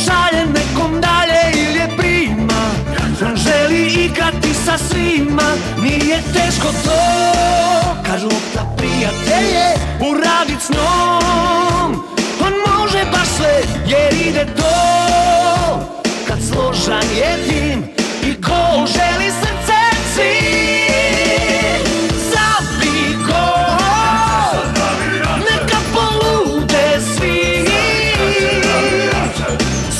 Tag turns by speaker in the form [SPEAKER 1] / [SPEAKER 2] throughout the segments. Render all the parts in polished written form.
[SPEAKER 1] šalje nekom dalje ili je prima. On želi igrati sa svima, nije teško to. Kažu da prijatelje uradit s njom. On može baš sve jer ide to. Kad složan je tim i gol želi srce cilj. Zabij gol, neka polude svi.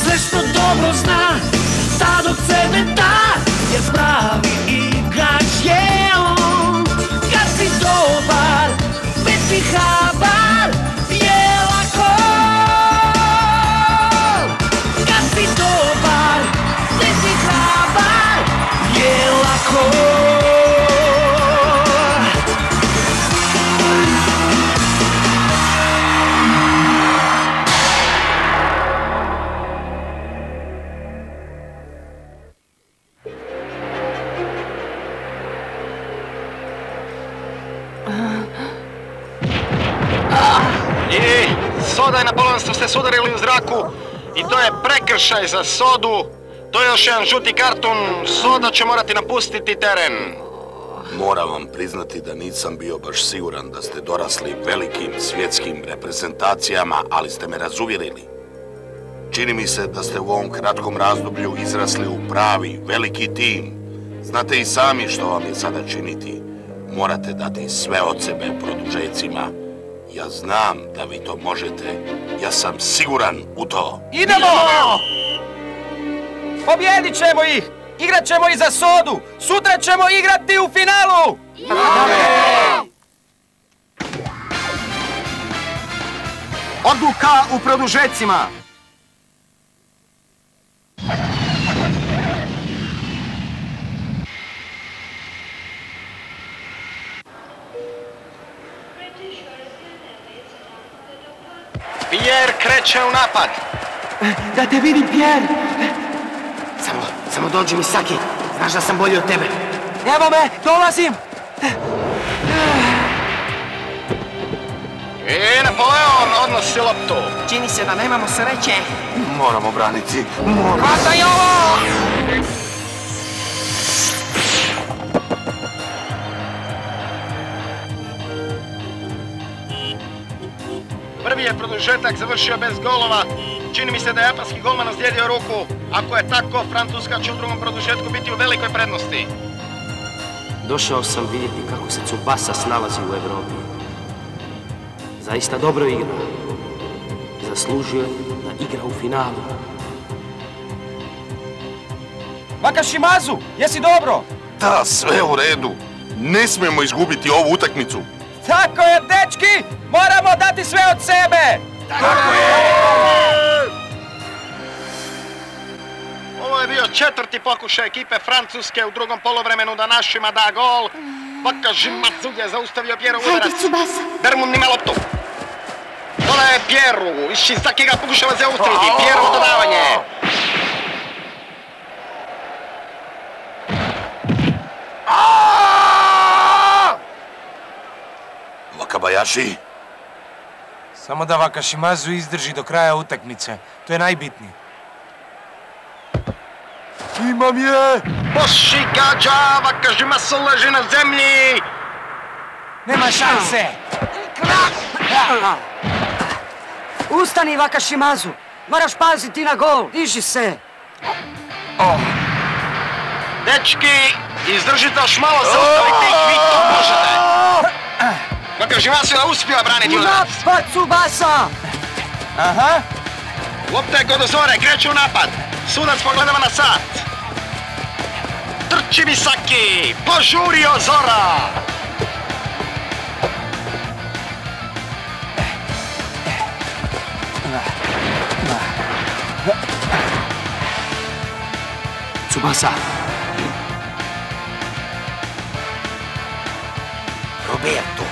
[SPEAKER 1] Sve što dobro zna, ta dok sebe da, jer pravi igrač je on. Kad si dobar, biti habar je lako. Kad si dobar, biti habar je lako.
[SPEAKER 2] Soda i Napoleonstvo ste sudarili u zraku i to je prekršaj za Sodu. To je još jedan žuti karton. Soda će morati napustiti teren.
[SPEAKER 3] Moram vam priznati da nisam bio baš siguran da ste dorasli velikim svjetskim reprezentacijama, ali ste me razuvjerili. Čini mi se da ste u ovom kratkom razdoblju izrasli u pravi, veliki tim. Znate i sami što vam je sada činiti. Morate dati sve od sebe produžecima. Ja znam da vi to možete. Ja sam siguran u to.
[SPEAKER 4] Idemo! Pobjedit ćemo ih! Igrat ćemo i za Sodu! Sutra ćemo igrati u finalu!
[SPEAKER 2] Odluka u produžecima. Pierre kreće u napad.
[SPEAKER 1] Da te vidim, Pierre.
[SPEAKER 5] Samo dođi mi, Saki. Znaš da sam bolji od tebe.
[SPEAKER 1] Evo me, dolazim.
[SPEAKER 2] I Napoleon odnosi loptu.
[SPEAKER 5] Čini se da nemamo sreće.
[SPEAKER 3] Moramo braniti.
[SPEAKER 5] Hvataj ovo!
[SPEAKER 2] Prvi je produžetak završio bez golova. Čini mi se da je japanski golman naslijedio ruku. Ako je tako, Francuska će u drugom produžetku biti u velikoj prednosti.
[SPEAKER 5] Došao sam vidjeti kako se Tsubasa snalazi u Evropi. Zaista dobro igra. Zaslužio je da igra u finalu.
[SPEAKER 4] Wakashimazu, jesi dobro?
[SPEAKER 3] Da, sve u redu. Ne smijemo izgubiti ovu utakmicu.
[SPEAKER 4] Tako je, dečki! Moramo dati sve od sebe!
[SPEAKER 3] Tako je!
[SPEAKER 2] Ovo je bio četvrti pokušaj ekipe Francuske u drugom poluvremenu da našima da gol. Wakashimazu je zaustavio Pierrov udarac. Bermund nima loptu. Dodaje Pierru. Ishizaki ga pokušava zaustaviti. Pierrov dodavanje.
[SPEAKER 3] Wakabayashi.
[SPEAKER 4] Samo da Wakashimazu izdrži do kraja utakmice. To je najbitnije.
[SPEAKER 3] Imam je!
[SPEAKER 2] Boši gađa, Wakashimazu leži na zemlji.
[SPEAKER 4] Nema šanse!
[SPEAKER 1] Ustani, Wakashimazu. Moraš paziti na gol. Diži se.
[SPEAKER 2] Dečki, izdržite još malo, zaustavite ih, vi to možete. Wakashimazu je uspio braniti udarac.
[SPEAKER 1] Napad, Tsubasa!
[SPEAKER 4] Aha!
[SPEAKER 2] Lopta je kod Ozore, kreće u napad. Sudac pogledava na sat. Trči Misaki, požuri Ozora.
[SPEAKER 5] Tsubasa.
[SPEAKER 3] Roberto.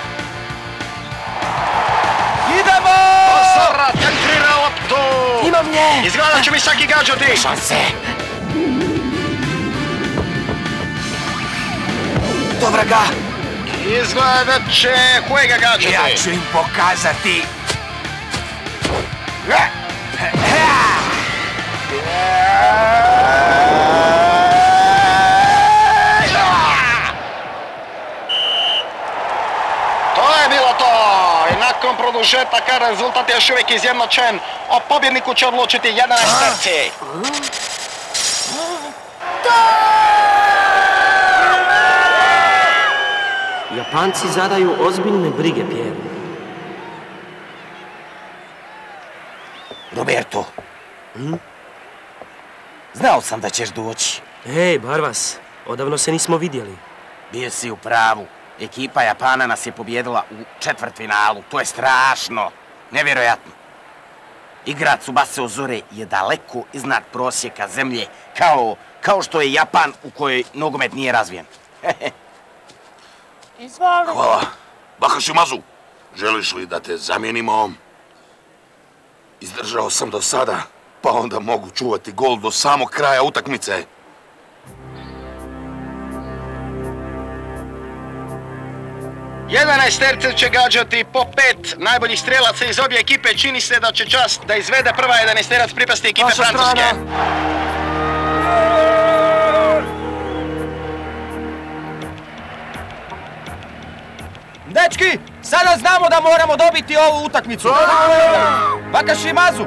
[SPEAKER 4] Idemo!
[SPEAKER 2] Ozora centrira loptu.
[SPEAKER 1] Imam nje!
[SPEAKER 2] Izgleda će Misaki gađati.
[SPEAKER 5] Šanse!
[SPEAKER 1] Dobra ga!
[SPEAKER 2] Izgleda će Huega gađati.
[SPEAKER 4] Ja ću im pokazati.
[SPEAKER 2] To je bilo to i nakon produžetaka rezultat je još uvijek izjednačen. O pobjedniku će odlučiti 11 terci.
[SPEAKER 5] Japanci zadaju ozbiljne brige, Pierre.
[SPEAKER 6] Roberto, znao sam da ćeš doći.
[SPEAKER 5] Hej, Barvas, odavno se nismo vidjeli.
[SPEAKER 6] Bio si u pravu. Ekipa Japana nas je pobjedila u četvrtfinalu. To je strašno. Nevjerojatno. Igra Tsubasa Ozore je daleko iznad prosjeka zemlje, kao što je Japan u kojoj nogomet nije razvijen.
[SPEAKER 3] Hvala. Wakashimazu, želiš li da te zamijenimo? Izdržao sam do sada, pa onda mogu čuvati gol do samog kraja utakmice.
[SPEAKER 2] Jedanaesterce će gađati po 5 najboljih strelaca iz obje ekipe. Čini se da će čast da izvede prva jedanaesterac pripasti ekipe Francuske.
[SPEAKER 7] Dečki, sada znamo da moramo dobiti ovu utakmicu. Wakashimazu!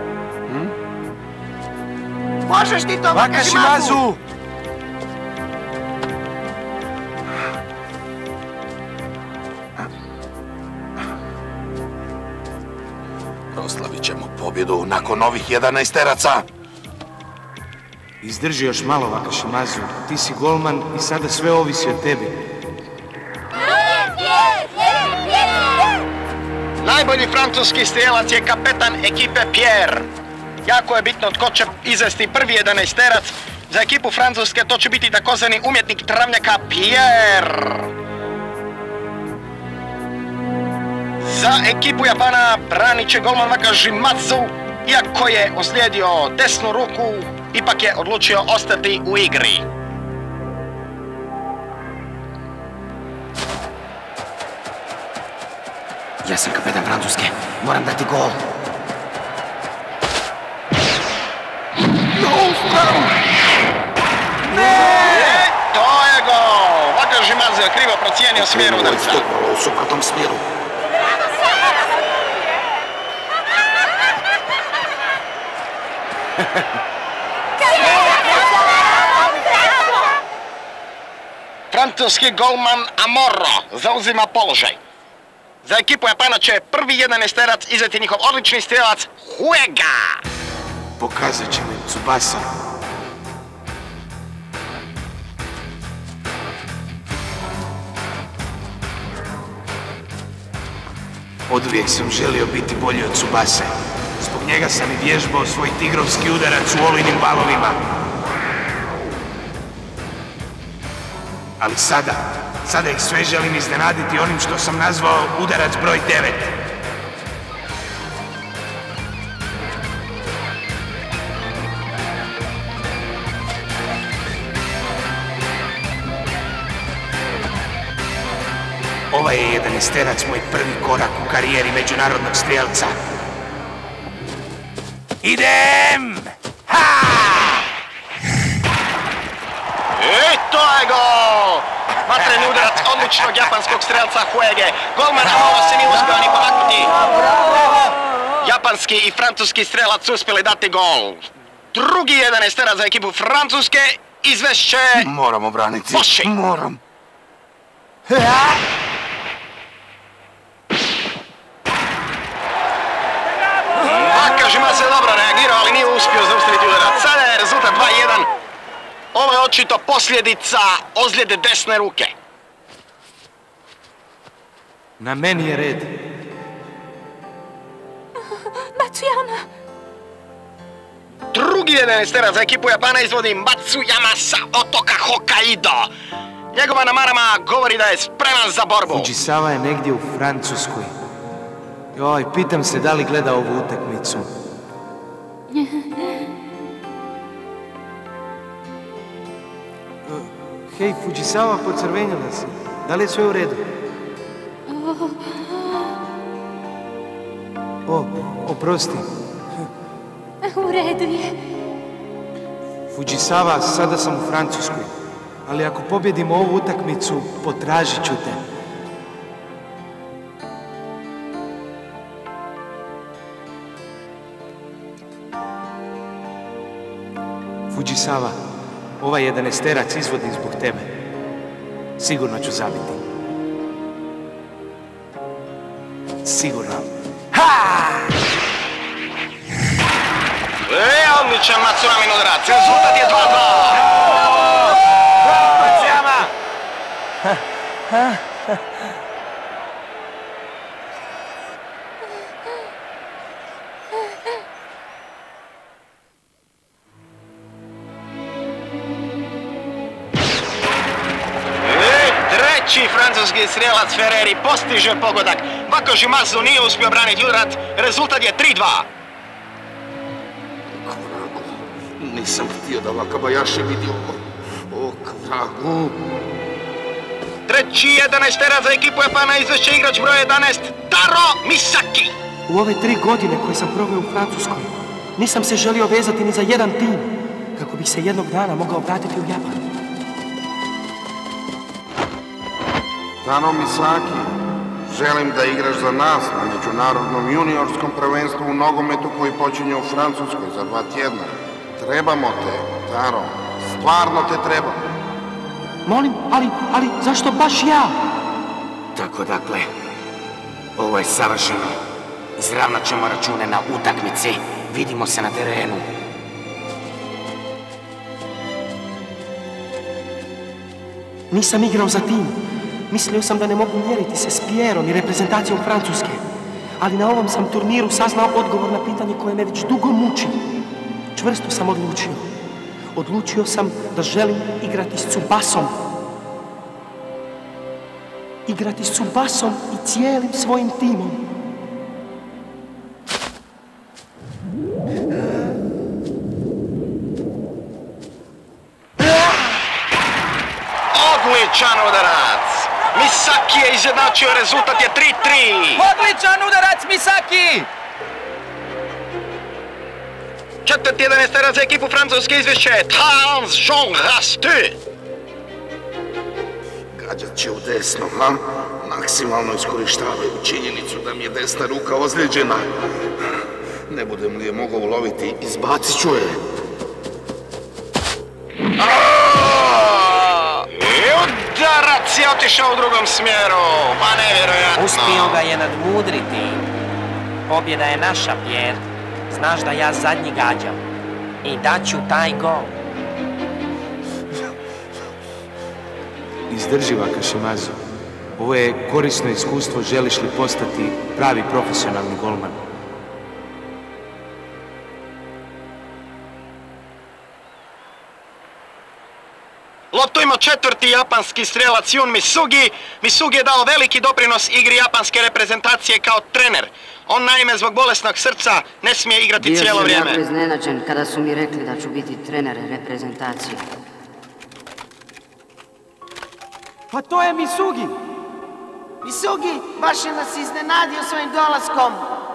[SPEAKER 2] Možeš ti to,
[SPEAKER 7] Wakashimazu!
[SPEAKER 3] Proslavit ćemo pobjedu nakon ovih 11-teraca.
[SPEAKER 4] Izdrži još malo, Wakashimazu. Ti si golman i sada sve ovisi od tebe.
[SPEAKER 2] Najbolji francuski strijelac je kapetan ekipe Pierre. Jako je bitno tko će izvesti prvi 11-terac. Za ekipu Francuske to će biti takozvani umjetnik travnjaka Pierre. Za ekipu Japana branit će golman Wakashimazu. Iako je ozlijedio desnu ruku, ipak je odlučio ostati u igri.
[SPEAKER 6] Ja sam kapetan Francuske. Moram dati gol.
[SPEAKER 2] To je gol! Wakashimazu je krivo procijenio smjer udarca.
[SPEAKER 3] U suprotnom smjeru.
[SPEAKER 2] Francuski golman Amorro zauzima položaj. Za ekipu Japana će prvi 11-terac izvesti njihov odlični strijelac Huega.
[SPEAKER 4] Pokazat ćemo im Tsubasa. Oduvijek sam želio biti bolji od Tsubase. Zbog njega sam i vježbao svoj tigrovski udarac u olujnim valovima. Ali sada ih sve želim iznenaditi onim što sam nazvao udarac broj 9. Ovaj je 11-terac moj prvi korak u karijeri međunarodnog strijelca. Idem! Ha!
[SPEAKER 2] I to je gol! Vatreni udarac odličnog japanskog strelca Huege. Golman Amorro se nije uspio ni pomaknuti. Japanski i francuski strelac su uspjeli dati gol. Drugi 11-terac za ekipu Francuske izvešće...
[SPEAKER 3] Moramo braniti.
[SPEAKER 2] Boši.
[SPEAKER 3] Moram.
[SPEAKER 2] Wakashimazu je dobro reagirao, ali nije uspio zaustaviti udarac. Sada je rezultat 2:1. Ovo je očito posljedica ozljede desne ruke.
[SPEAKER 4] Na meni je red.
[SPEAKER 8] Matsuyama!
[SPEAKER 2] Drugi 11-terac za ekipu Japana izvodi Matsuyama sa otoka Hokkaido. Njegova namarama govori da je spreman za borbu.
[SPEAKER 4] Fujisawa je negdje u Francuskoj. Joj, pitam se da li gleda ovu utakmicu. Hej, Fujisawa, pocrvenjala si. Da li je sve u redu? Oprosti.
[SPEAKER 8] U redu je.
[SPEAKER 4] Fujisawa, sada sam u Francuskoj, ali ako pobjedimo ovu utakmicu, potražit ću te. Fujisawa, ovaj 11-terac izvodim zbog tebe. Sigurno ću zabiti. Sigurno.
[SPEAKER 2] Odličan Matsujamin udarac. Rezultat je 2:2. Treći francuski strijelac Ferreri postiže pogodak. Bakožimasu nije uspio braniti udarac. Rezultat je 3:2.
[SPEAKER 3] Nisam htio da Wakabayashi vidi o kvragu.
[SPEAKER 2] Treći 11-terac za ekipu Japana izvešće igrač broj 11, Taro Misaki.
[SPEAKER 5] U ove 3 godine koje sam proveo u Francuskoj, nisam se želio vezati ni za jedan tim, kako bih se jednog dana mogao vratiti u Japan.
[SPEAKER 3] Taro Misaki, želim da igraš za nas na međunarodnom juniorskom prvenstvu u nogometu koji počinje u Francuskoj za 2 tjedna. Trebamo te, Taro. Stvarno te trebamo.
[SPEAKER 5] Molim, ali zašto baš ja?
[SPEAKER 6] Tako dakle, ovo je savršeno. Izravnat ćemo račune na utakmici. Vidimo se na terenu.
[SPEAKER 5] Nisam igrao za tim. Mislio sam da ne mogu mjeriti se s Pierom i reprezentacijom Francuske. Ali na ovom sam turniru saznao odgovor na pitanje koje me već dugo muči. Čvrsto sam odlučio. Odlučio sam da želim igrati s Tsubasom. Igrati s Tsubasom i cijelim svojim timom.
[SPEAKER 2] Odličan udarac. Misaki je izjednačio, rezultat je 3:3.
[SPEAKER 7] Odličan udarac Misaki!
[SPEAKER 2] Četvrti 11-terac za ekipu Francuske izvješće Hans Jean Rastu.
[SPEAKER 3] Gađat će u desno, ha? Maksimalno iskorištavaju činjenicu da mi je desna ruka ozlijeđena. Ne budem li je mogao uloviti, izbacit ću je.
[SPEAKER 2] I udarac je otišao u drugom smjeru. Pa nevjerojatno.
[SPEAKER 5] Uspio ga je nadmudriti. Pobjeda je naša, Pierre. Znaš da ja zadnji gađam. I daću taj gol.
[SPEAKER 4] Izdrži, Wakashimazu. Ovo je korisno iskustvo, želiš li postati pravi profesionalni golman.
[SPEAKER 2] Loptu ima četvrti japanski strijelac Jun Misugi. Misugi je dao veliki doprinos igri japanske reprezentacije kao trener. On naime zbog bolesnog srca ne smije igrati cijelo vrijeme.
[SPEAKER 9] Bio sam jako iznenađen kada su mi rekli da ću biti trener reprezentacije.
[SPEAKER 7] Pa to je Misugi!
[SPEAKER 10] Misugi, baš je nas iznenadio svojim dolaskom.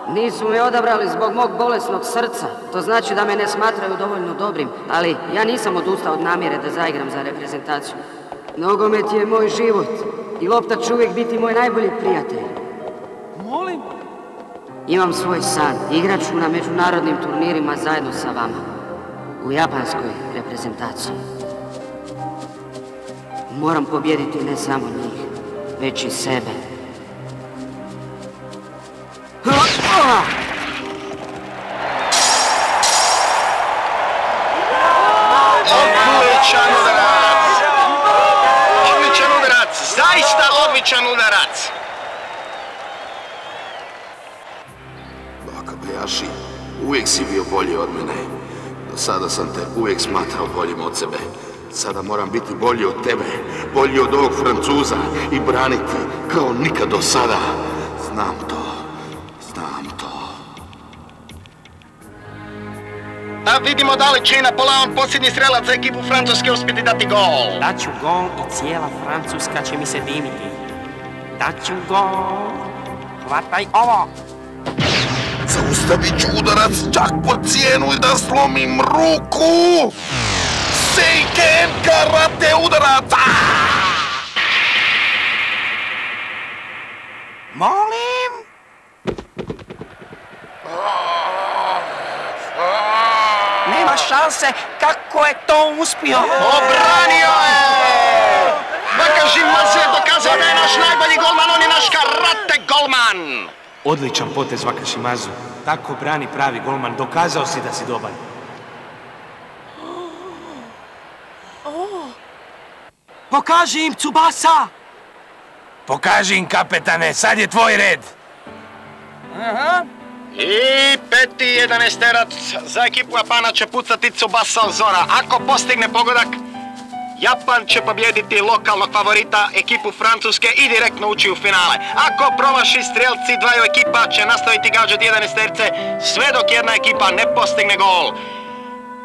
[SPEAKER 9] Nisu me odabrali zbog mog bolesnog srca. To znači da me ne smatraju dovoljno dobrim, ali ja nisam odustao od namjere da zaigram za reprezentaciju. Nogomet je moj život i lopta će uvijek biti moj najbolji prijatelj.
[SPEAKER 7] Molim?
[SPEAKER 9] Imam svoj san, igrat ću na međunarodnim turnirima zajedno sa vama. U japanskoj reprezentaciji. Moram pobijediti ne samo njih, već i sebe.
[SPEAKER 2] Odličan udarac! Odličan udarac! Zaista odličan udarac!
[SPEAKER 3] Wakabayashi, uvijek si bio bolji od mene. Do sada sam te uvijek smatrao boljim od sebe. Sada moram biti bolji od tebe, bolji od ovog Francuza i braniti kao nikad do sada. Znam to.
[SPEAKER 2] Da vidimo da li će i Napoleon, posljednji strelac za ekipu Francuske, uspjeti dati gol.
[SPEAKER 5] Daću gol i cijela Francuska će mi se diviti. Daću gol. Hvataj ovo.
[SPEAKER 3] Zaustavit ću udarac čak po cijenu i da slomim ruku. Seiken karate udarac!
[SPEAKER 6] Molim? Nema šanse, kako je to uspio?
[SPEAKER 2] Obranio je! Vakashimazu je dokazao da je naš najbolji golman, on je naš karate golman!
[SPEAKER 4] Odličan potez, Vakashimazu. Tako brani pravi golman, dokazao si da si dobar.
[SPEAKER 5] Pokaži im, Tsubasa!
[SPEAKER 4] Pokaži im, kapetane, sad je tvoj red.
[SPEAKER 6] Aha.
[SPEAKER 2] I peti 11-terac za ekipu Japana će pucati Tsubasa Ozora. Ako postigne pogodak, Japan će pobijediti lokalnog favorita, ekipu Francuske, i direktno ući u finale. Ako promaši strelci dvaju ekipa će nastaviti gađati 11-terce sve dok jedna ekipa ne postigne gol.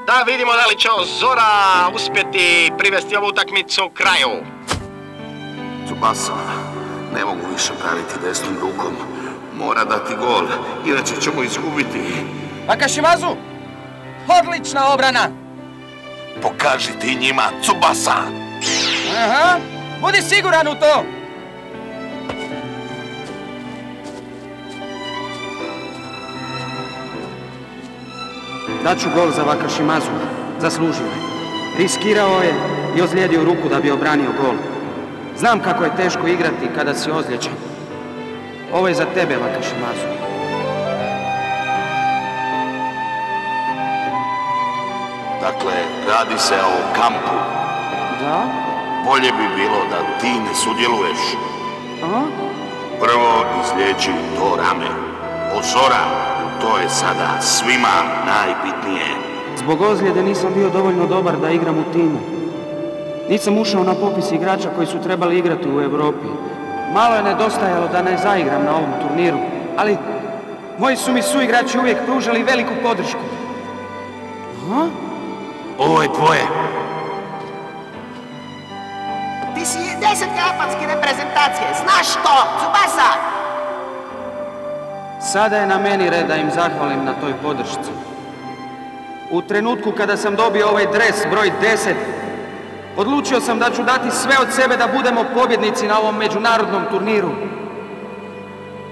[SPEAKER 2] Da vidimo da li će Ozora uspjeti privesti ovu utakmicu kraju.
[SPEAKER 3] Tsubasa, ne mogu više braniti desnom rukom. Mora dati gol, inače ćemo izgubiti.
[SPEAKER 7] Vakashimazu! Odlična obrana!
[SPEAKER 3] Pokaži ti njima, Tsubasa!
[SPEAKER 7] Aha, budi siguran u to!
[SPEAKER 5] Daću gol za Vakashimazu. Zaslužio je. Riskirao je i ozlijedio ruku da bi obranio gol. Znam kako je teško igrati kada si ozlijeđen. Ovo je za tebe, Vakashimazu.
[SPEAKER 3] Dakle, radi se o kampu.
[SPEAKER 5] Da?
[SPEAKER 3] Bolje bi bilo da ti ne sudjeluješ.
[SPEAKER 5] Aha.
[SPEAKER 3] Prvo izliječi to rame. Ozora, to je sada svima najbitnije.
[SPEAKER 5] Zbog ozljede nisam bio dovoljno dobar da igram u timu. Nisam ušao na popis igrača koji su trebali igrati u Europi. Malo je nedostajalo da ne zaigram na ovom turniru, ali moji su mi suigrači uvijek pružali veliku podršku. Aha.
[SPEAKER 4] Ovo je tvoje.
[SPEAKER 10] Ti si 10 japanske reprezentacije, znaš to, Tsubasa!
[SPEAKER 5] Sada je na meni red da im zahvalim na toj podršci. U trenutku kada sam dobio ovaj dres broj 10, odlučio sam da ću dati sve od sebe da budemo pobjednici na ovom međunarodnom turniru.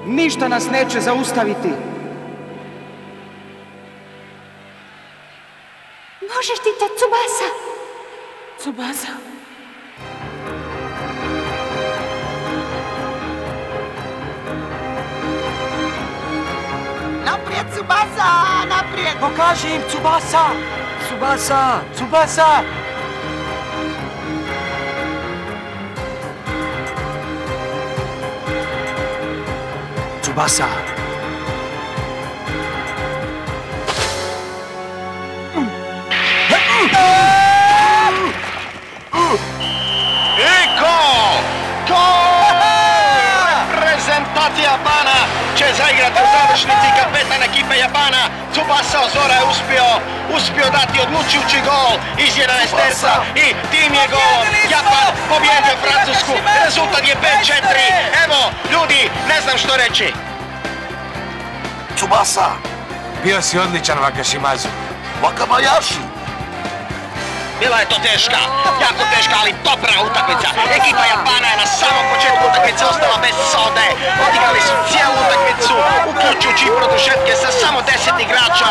[SPEAKER 5] Ništa nas neće zaustaviti.
[SPEAKER 8] Možeš ti to, Tsubasa? Tsubasa?
[SPEAKER 10] Naprijed, Tsubasa! Naprijed!
[SPEAKER 5] Pokaži im, Tsubasa! Tsubasa! Tsubasa! Tsubasa!
[SPEAKER 2] I gol! Gol! Reprezentacija Japana će zaigrati u završnici. Kapetan ekipe Japana Tsubasa Ozora je uspio dati odlučujući gol iz 11-terca i tim je gol. Japan pobjedio Francusku. Rezultat je 5-4. Evo, ljudi, ne znam što reći.
[SPEAKER 3] Tsubasa!
[SPEAKER 4] Bio si odličan, Vakashimazu.
[SPEAKER 3] Wakabayashi!
[SPEAKER 2] Bila je to teška, jako teška, ali dobra utakmica. Ekipa Japana je na samom početku utakmice ostala bez sode. Odigrali su cijelu utakmicu, uključujući i produžetke sa samo 10 igrača.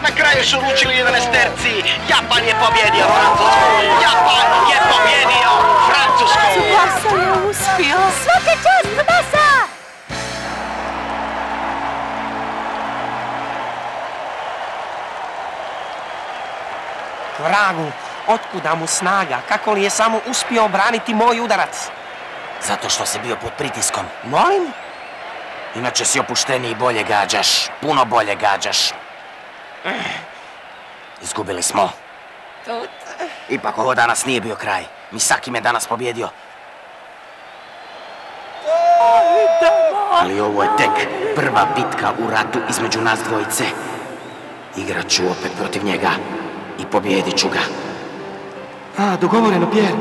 [SPEAKER 2] Na kraju su odlučili 11-terci. Japan je pobjedio Francusku. Japan je pobjedio Francusku.
[SPEAKER 8] Tsubasa je uspio. Svaka čast, Tsubasa!
[SPEAKER 7] Vragu, otkuda mu snaga? Kako li je samo uspio obraniti moj udarac?
[SPEAKER 6] Zato što si bio pod pritiskom.
[SPEAKER 7] Molim?
[SPEAKER 6] Inače si opušteniji i bolje gađaš. Puno bolje gađaš. Izgubili smo. Ipak ovo danas nije bio kraj. Misaki me danas pobjedio. Ali ovo je tek prva bitka u ratu između nas dvojice. Igrat ću opet protiv njega i pobjedit ću ga.
[SPEAKER 5] Dogovoreno, Pierre.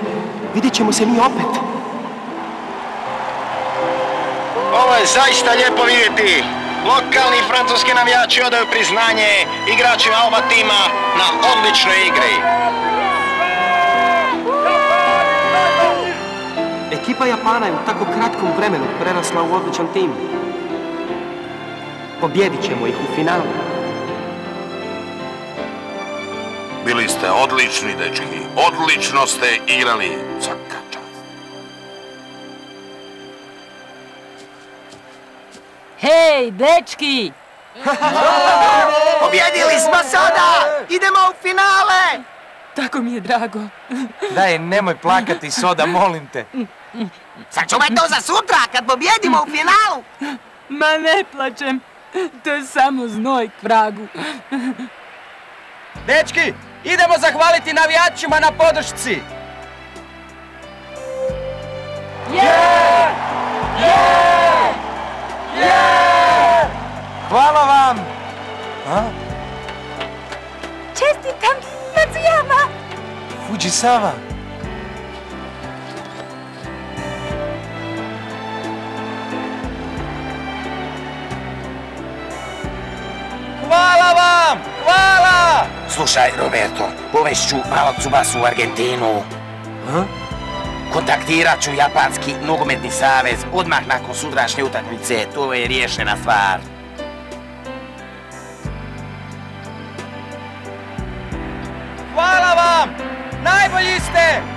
[SPEAKER 5] Vidjet ćemo se mi opet.
[SPEAKER 2] Ovo je zaista lijepo vidjeti. Lokalni francuski navijači odaju priznanje igračima oba tima na odličnoj igri.
[SPEAKER 5] Ekipa Japana je u tako kratkom vremenu prerasla u odličan tim. Pobjedit ćemo ih u finalu.
[SPEAKER 3] Bili ste odlični, dečki. Odlično ste igrali. Svaka čast.
[SPEAKER 8] Hej, dečki!
[SPEAKER 10] Pobjedili smo Soda! Idemo u finale!
[SPEAKER 8] Tako mi je drago.
[SPEAKER 4] Daj, nemoj plakati, Soda, molim te.
[SPEAKER 10] Sačuvaj to za sutra, kad pobjedimo u finalu!
[SPEAKER 8] Ma ne plačem, to je samo znoj k vragu.
[SPEAKER 7] Dečki, idemo zahvaliti navijačima na podršci!
[SPEAKER 4] Hvala vam!
[SPEAKER 8] Čestitam, Matsuyama!
[SPEAKER 4] Fujisawa!
[SPEAKER 7] Hvala vam! Hvala!
[SPEAKER 6] Slušaj, Roberto, povešću malog Tsubasu u Argentinu. Kontaktirat ću Japanski nogometni savez odmah nakon sutrašnje utakmice. To je riješena stvar.
[SPEAKER 7] Hvala vam! Najbolji ste!